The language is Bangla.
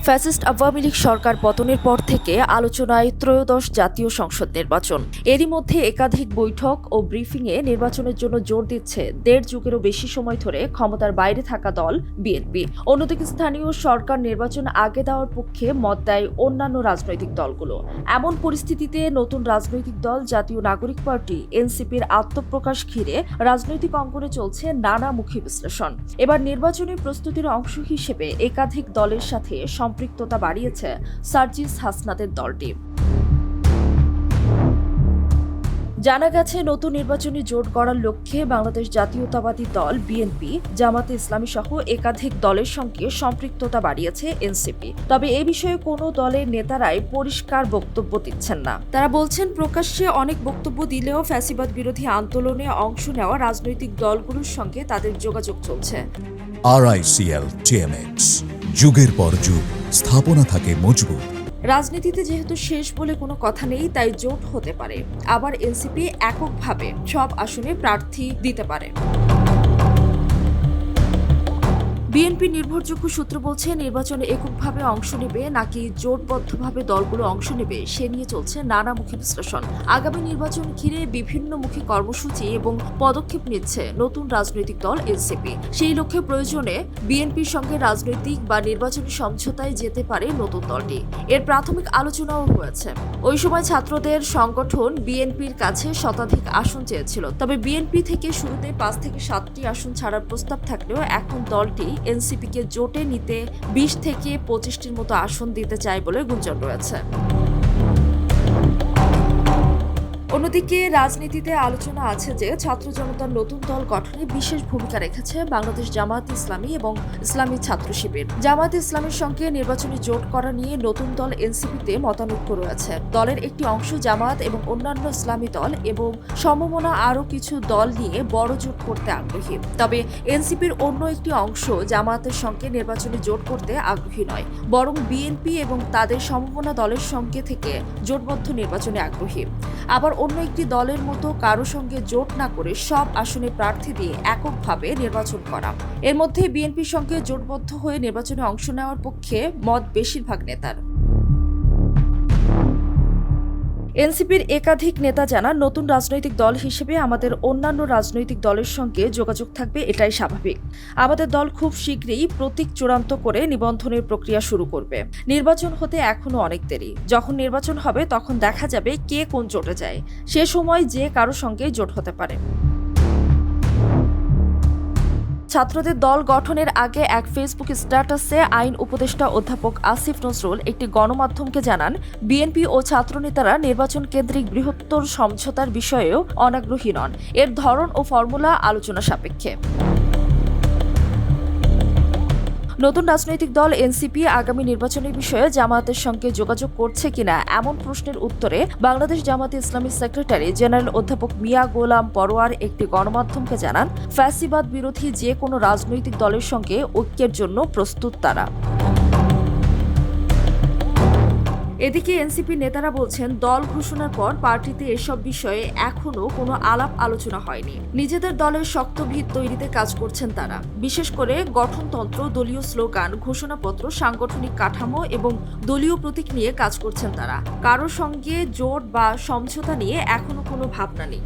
ফ্যাসিস্ট আওয়ামী লীগ সরকার পতনের পর থেকে আলোচনায় ত্রয়োদশ জাতীয় সংসদ নির্বাচন। এরই মধ্যে একাধিক বৈঠক ও ব্রিফিংয়ে নির্বাচনের জন্য জোর দিচ্ছে দেড় যুগেরও বেশি সময় ধরে ক্ষমতার বাইরে থাকা দল বিএনপি। অন্যদিকে স্থানীয় সরকার নির্বাচন আগে দেওয়ার পক্ষে মত দেয় অন্যান্য রাজনৈতিক দলগুলো। এমন পরিস্থিতিতে নতুন রাজনৈতিক দল জাতীয় নাগরিক পার্টি এনসিপির আত্মপ্রকাশ ঘিরে রাজনৈতিক অঙ্গনে চলছে নানামুখী বিশ্লেষণ। এবার নির্বাচনী প্রস্তুতির অংশ হিসেবে একাধিক দলের সাথে সম্পৃক্ততা বাড়িয়েছে সার্জিস হাসনাতের দলটি। জানা গেছে, নতুন নির্বাচনী জোট গড়ার লক্ষ্যে বাংলাদেশ জাতীয়তাবাদী দল বিএনপি, জামাতে ইসলামী সহ একাধিক দলের সঙ্গে সম্পৃক্ততা বাড়িয়েছে এনসিপি। তবে এ বিষয়ে কোনো দলের নেতারাই পরিষ্কার বক্তব্য দিচ্ছেন না। তারা বলছেন, প্রকাশ্যে অনেক বক্তব্য দিলেও ফ্যাসিবাদ বিরোধী আন্দোলনে অংশ নেওয়া রাজনৈতিক দলগুলোর সঙ্গে তাদের যোগাযোগ চলছে। RICL TMX, যুগের পর যুগ স্থাপনা থাকে মজবুত। রাজনীতিতে যেহেতু শেষ বলে কোনো কথা নেই, তাই জোট হতে পারে। আবার এনসিপি এককভাবে সব আসনে প্রার্থী দিতে পারে। বিএনপি নির্ভরযোগ্য সূত্র বলছে, নির্বাচনে এককভাবে অংশ নেবে নাকি জোটবদ্ধভাবে দলগুলো অংশ নেবে সে নিয়ে চলছে নানামুখী বিশ্লেষণ। আগামী নির্বাচন ঘিরে বিভিন্নমুখী কর্মসূচি এবং পদক্ষেপ নিচ্ছে নতুন রাজনৈতিক দল এনসিপি। সেই লক্ষ্যে প্রয়োজনে বিএনপির সঙ্গে রাজনৈতিক বা নির্বাচনী সমঝোতায় যেতে পারে নতুন দলটি। এর প্রাথমিক আলোচনাও হয়েছে। ওই সময় ছাত্রদের সংগঠন বিএনপির কাছে শতাধিক আসন চেয়েছিল। তবে বিএনপি থেকে শুরুতে 5 থেকে 7টি আসন ছাড়ার প্রস্তাব থাকলেও এখন দলটি এনসিপিকে জোটে নিতে 20 থেকে 25টির মতো আসন দিতে চায় বলে গুঞ্জন রয়েছে। অন্যদিকে রাজনীতিতে আলোচনা আছে যে ছাত্র জনতার নতুন দল গঠনে বিশেষ ভূমিকা রেখেছে বাংলাদেশ জামায়াতে ইসলামী এবং ইসলামী ছাত্র শিবির। জামায়াতে ইসলামীর সঙ্গে নির্বাচনী জোট করা নিয়ে নতুন দল এনসিপিতে মতানৈক্য রয়েছে। দলের একটি অংশ জামায়াত এবং অন্যান্য ইসলামী দল এবং সমমনা আরও কিছু দল নিয়ে বড় জোট করতে আগ্রহী। তবে এনসিপির অন্য একটি অংশ জামায়াতের সঙ্গে নির্বাচনী জোট করতে আগ্রহী নয়, বরং বিএনপি এবং তাদের সমমনা দলের সঙ্গে থেকে জোটবদ্ধ নির্বাচনে আগ্রহী। আবার অন্য একটি দলের মতো কারো সঙ্গে জোট না করে সব আসনে প্রার্থী দিয়ে এককভাবে নির্বাচন করা। এর মধ্যে বিএনপির সঙ্গে জোটবদ্ধ হয়ে নির্বাচনে অংশ নেওয়ার পক্ষে মত বেশিরভাগ নেতার। এনসিপির একাধিক নেতা জানান, নতুন রাজনৈতিক দল হিসেবে আমাদের অন্যান্য রাজনৈতিক দলের সঙ্গে যোগাযোগ থাকবে, এটাই স্বাভাবিক। আমাদের দল খুব শীঘ্রই প্রতীক চূড়ান্ত করে নিবন্ধনের প্রক্রিয়া শুরু করবে। নির্বাচন হতে এখনো অনেক দেরি। যখন নির্বাচন হবে তখন দেখা যাবে কে কোন জোটে যায়। সে সময় যে কারো সঙ্গে জোট হতে পারে। ছাত্রদের দল গঠনের আগে এক ফেসবুক স্ট্যাটাসে আইন উপদেষ্টা অধ্যাপক আসিফ নজরুল একটি গণমাধ্যমকে জানান, বিএনপি ও ছাত্রনেতারা নির্বাচন কেন্দ্রিক বৃহত্তর সমঝোতার বিষয়েও অনাগ্রহী নন। এর ধরন ও ফর্মুলা আলোচনা সাপেক্ষে। নতুন রাজনৈতিক দল এনসিপি আগামী নির্বাচনের বিষয়ে জামায়াতের সঙ্গে যোগাযোগ করছে কিনা এমন প্রশ্নের উত্তরে বাংলাদেশ জামাতে ইসলামীর সেক্রেটারি জেনারেল অধ্যাপক মিয়া গোলাম পরোয়ার একটি গণমাধ্যমকে জানান, ফ্যাসিবাদ বিরোধী যে কোনো রাজনৈতিক দলের সঙ্গে ঐক্যের জন্য প্রস্তুত তারা। এদিকে এনসিপি নেতারা বলছেন, দল ঘোষণার পর পার্টিতে এসব বিষয়ে এখনো কোনো আলাপ আলোচনা হয়নি। নিজেদের দলের শক্ত ভিত তৈরিতে কাজ করছেন তারা। বিশেষ করে গঠনতন্ত্র, দলীয় স্লোগান, ঘোষণাপত্র, সাংগঠনিক কাঠামো এবং দলীয় প্রতীক নিয়ে কাজ করছেন তারা। কারো সঙ্গে জোট বা সমঝোতা নিয়ে এখনো কোনো ভাবনা নেই।